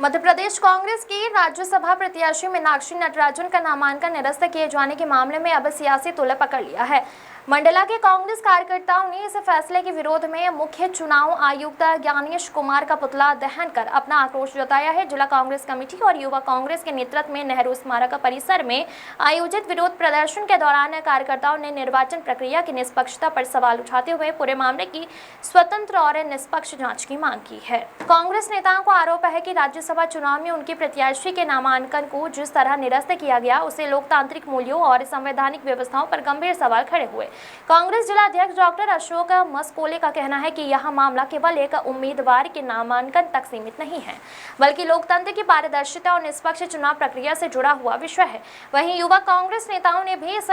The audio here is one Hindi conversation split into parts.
मध्य प्रदेश कांग्रेस की राज्यसभा प्रत्याशी मीनाक्षी नटराजन का नामांकन निरस्त किए जाने के मामले में अब सियासी तूल पकड़ लिया है। मंडला के कांग्रेस कार्यकर्ताओं ने इस फैसले के विरोध में मुख्य चुनाव आयुक्त ज्ञानेश कुमार का पुतला दहन कर अपना आक्रोश जताया है। जिला कांग्रेस कमेटी और युवा कांग्रेस के नेतृत्व में नेहरू स्मारक परिसर में आयोजित विरोध प्रदर्शन के दौरान कार्यकर्ताओं ने निर्वाचन प्रक्रिया की निष्पक्षता पर सवाल उठाते हुए पूरे मामले की स्वतंत्र और निष्पक्ष जांच की मांग की है। कांग्रेस नेताओं को आरोप है कि राज्यसभा चुनाव में उनके प्रत्याशी के नामांकन को जिस तरह निरस्त किया गया, उसे लोकतांत्रिक मूल्यों और संवैधानिक व्यवस्थाओं पर गंभीर सवाल खड़े हुए। कांग्रेस जिला अध्यक्ष डॉक्टर अशोक मस्कोले का कहना है कि यह मामला केवल एक उम्मीदवार के नामांकन तक सीमित नहीं है, बल्कि लोकतंत्र की पारदर्शिता और निष्पक्ष चुनाव प्रक्रिया से जुड़ा हुआ विषय है। वहीं युवा कांग्रेस नेताओं ने भी इस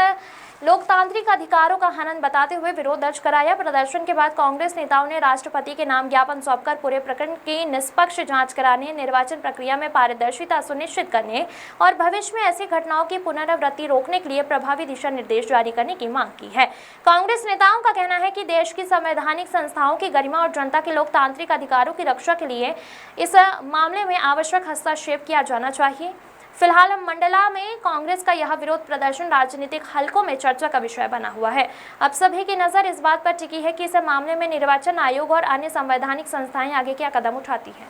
लोकतांत्रिक अधिकारों का हनन बताते हुए विरोध दर्ज कराया। प्रदर्शन के बाद कांग्रेस नेताओं ने राष्ट्रपति के नाम ज्ञापन सौंपकर पूरे प्रकरण की निष्पक्ष जांच कराने, निर्वाचन प्रक्रिया में पारदर्शिता सुनिश्चित करने और भविष्य में ऐसी घटनाओं की पुनरावृत्ति रोकने के लिए प्रभावी दिशा निर्देश जारी करने की मांग की है। कांग्रेस नेताओं का कहना है कि देश की संवैधानिक संस्थाओं की गरिमा और जनता के लोकतांत्रिक अधिकारों की रक्षा के लिए इस मामले में आवश्यक हस्तक्षेप किया जाना चाहिए। फिलहाल मंडला में कांग्रेस का यह विरोध प्रदर्शन राजनीतिक हलकों में चर्चा का विषय बना हुआ है। अब सभी की नजर इस बात पर टिकी है कि इस मामले में निर्वाचन आयोग और अन्य संवैधानिक संस्थाएं आगे क्या कदम उठाती हैं।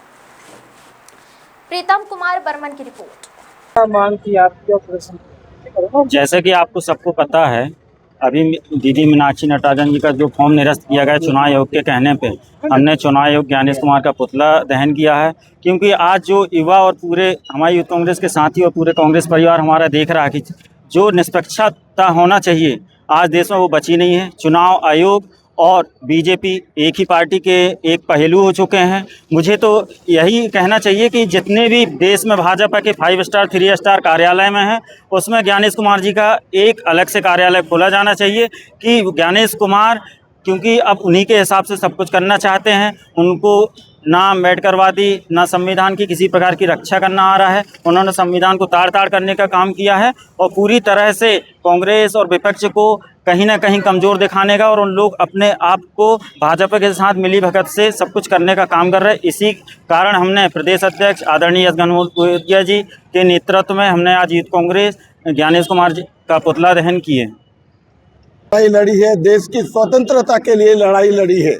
प्रीतम कुमार बर्मन की रिपोर्ट। मांग की आपकी जैसे कि आपको सबको पता है, अभी दीदी मीनाक्षी नटराजन जी का जो फॉर्म निरस्त किया गया चुनाव आयोग के कहने पे, हमने चुनाव आयोग ज्ञानेश कुमार का पुतला दहन किया है। क्योंकि आज जो युवा और पूरे हमारी यूथ कांग्रेस के साथी और पूरे कांग्रेस परिवार हमारा देख रहा है कि जो निष्पक्षता होना चाहिए आज देश में वो बची नहीं है। चुनाव आयोग और बीजेपी एक ही पार्टी के एक पहलू हो चुके हैं। मुझे तो यही कहना चाहिए कि जितने भी देश में भाजपा के 5 स्टार 3 स्टार कार्यालय में हैं, उसमें ज्ञानेश कुमार जी का एक अलग से कार्यालय खोला जाना चाहिए कि ज्ञानेश कुमार, क्योंकि अब उन्हीं के हिसाब से सब कुछ करना चाहते हैं। उनको ना अम्बेडकरवादी ना संविधान की किसी प्रकार की रक्षा करना आ रहा है। उन्होंने संविधान को ताड़-ताड़ करने का काम किया है और पूरी तरह से कांग्रेस और विपक्ष को कहीं ना कहीं कमज़ोर दिखाने का, और उन लोग अपने आप को भाजपा के साथ मिली भगत से सब कुछ करने का काम कर रहे हैं। इसी कारण हमने प्रदेश अध्यक्ष आदरणीय एस घनघोरिया जी के नेतृत्व में हमने आज यूथ कांग्रेस ज्ञानेश कुमार जी का पुतला दहन किए। लड़ाई लड़ी है, देश की स्वतंत्रता के लिए लड़ाई लड़ी है,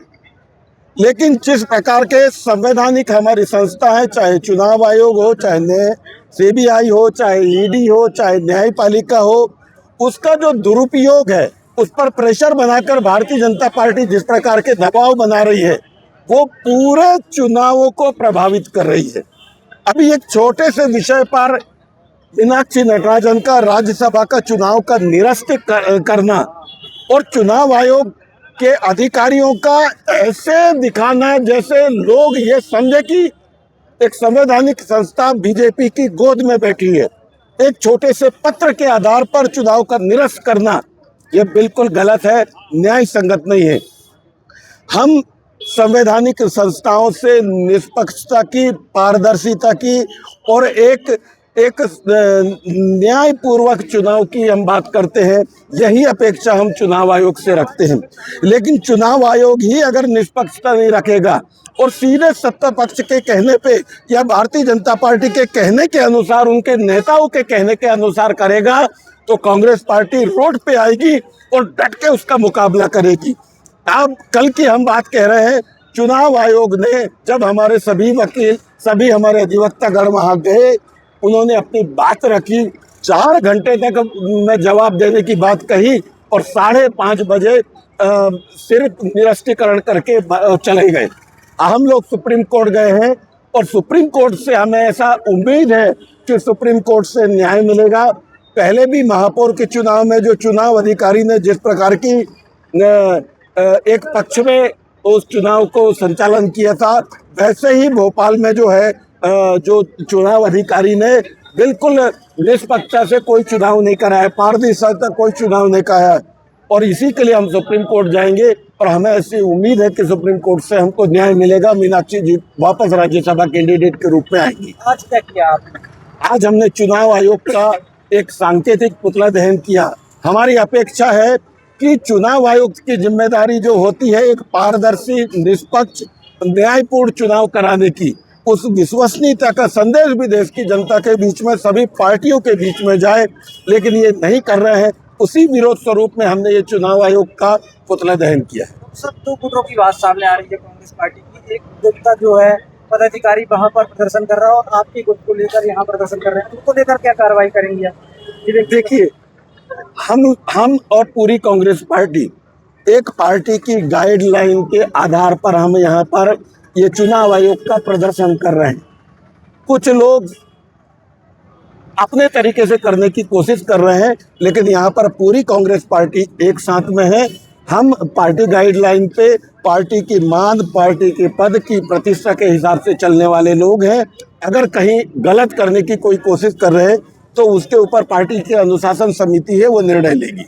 लेकिन जिस प्रकार के संवैधानिक हमारी संस्था है, चाहे चुनाव आयोग हो, चाहे सीबीआई हो, चाहे ईडी हो, चाहे न्यायपालिका हो, उसका जो दुरुपयोग है, उस पर प्रेशर बनाकर भारतीय जनता पार्टी जिस प्रकार के दबाव बना रही है, वो पूरे चुनावों को प्रभावित कर रही है। अभी एक छोटे से विषय पर मीनाक्षी नटराजन का राज्यसभा का चुनाव का निरस्त करना और चुनाव आयोग के अधिकारियों का ऐसे दिखाना जैसे लोग ये समझे कि एक संवैधानिक संस्था बीजेपी की गोद में बैठी है। एक छोटे से पत्र के आधार पर चुनाव का निरस्त करना ये बिल्कुल गलत है, न्याय संगत नहीं है। हम संवैधानिक संस्थाओं से निष्पक्षता की, पारदर्शिता की और एक न्यायपूर्वक चुनाव की हम बात करते हैं। यही अपेक्षा हम चुनाव आयोग से रखते हैं। लेकिन चुनाव आयोग ही अगर निष्पक्षता नहीं रखेगा और सीधे सत्ता पक्ष के कहने पे या भारतीय जनता पार्टी के कहने के अनुसार, उनके नेताओं के कहने के अनुसार करेगा, तो कांग्रेस पार्टी रोड पे आएगी और डट के उसका मुकाबला करेगी। अब कल की हम बात कह रहे हैं, चुनाव आयोग ने जब हमारे सभी वकील, सभी हमारे अधिवक्तागण वहाँ गए, उन्होंने अपनी बात रखी, 4 घंटे तक मैं जवाब देने की बात कही और 5:30 बजे सिर्फ निरस्तीकरण करके चले गए। हम लोग सुप्रीम कोर्ट गए हैं और सुप्रीम कोर्ट से हमें ऐसा उम्मीद है कि सुप्रीम कोर्ट से न्याय मिलेगा। पहले भी महापौर के चुनाव में जो चुनाव अधिकारी ने जिस प्रकार की एक पक्ष में उस चुनाव को संचालन किया था, वैसे ही भोपाल में जो है जो चुनाव अधिकारी ने बिल्कुल निष्पक्षता से कोई चुनाव नहीं कराया, पारदर्शिता कोई चुनाव नहीं कराया, और इसी के लिए हम सुप्रीम कोर्ट जाएंगे और हमें ऐसी उम्मीद है कि सुप्रीम कोर्ट से हमको न्याय मिलेगा। मीनाक्षी जी वापस राज्यसभा कैंडिडेट के रूप में आएंगी। आज क्या किया आपने? आज हमने चुनाव आयोग का एक सांकेतिक पुतला दहन किया। हमारी अपेक्षा है कि चुनाव आयोग की जिम्मेदारी जो होती है एक पारदर्शी, निष्पक्ष, न्यायपूर्ण चुनाव कराने की, उस विश्वसनीयता का संदेश भी देश की जनता के बीच में, सभी पार्टियों के बीच में जाए, लेकिन ये नहीं कर रहे हैं। उसी विरोध स्वरूप में हमने ये चुनाव आयोग का पुतला दहन किया है। सब दो गुटों की बात सामने आ रही है कांग्रेस पार्टी की। एक गुट का जो है पदाधिकारी वहां पर प्रदर्शन कर रहा है और आपके गुट को लेकर यहाँ प्रदर्शन कर रहे हैं, उनको लेकर क्या कार्रवाई करेंगे आप? देखिए, हम और पूरी कांग्रेस पार्टी एक पार्टी की गाइडलाइन के आधार पर हम यहाँ पर ये चुनाव आयोग का प्रदर्शन कर रहे हैं। कुछ लोग अपने तरीके से करने की कोशिश कर रहे हैं, लेकिन यहाँ पर पूरी कांग्रेस पार्टी एक साथ में है। हम पार्टी गाइडलाइन पे, पार्टी की मान, पार्टी के पद की प्रतिष्ठा के हिसाब से चलने वाले लोग हैं। अगर कहीं गलत करने की कोई कोशिश कर रहे हैं तो उसके ऊपर पार्टी की अनुशासन समिति है, वो निर्णय लेगी।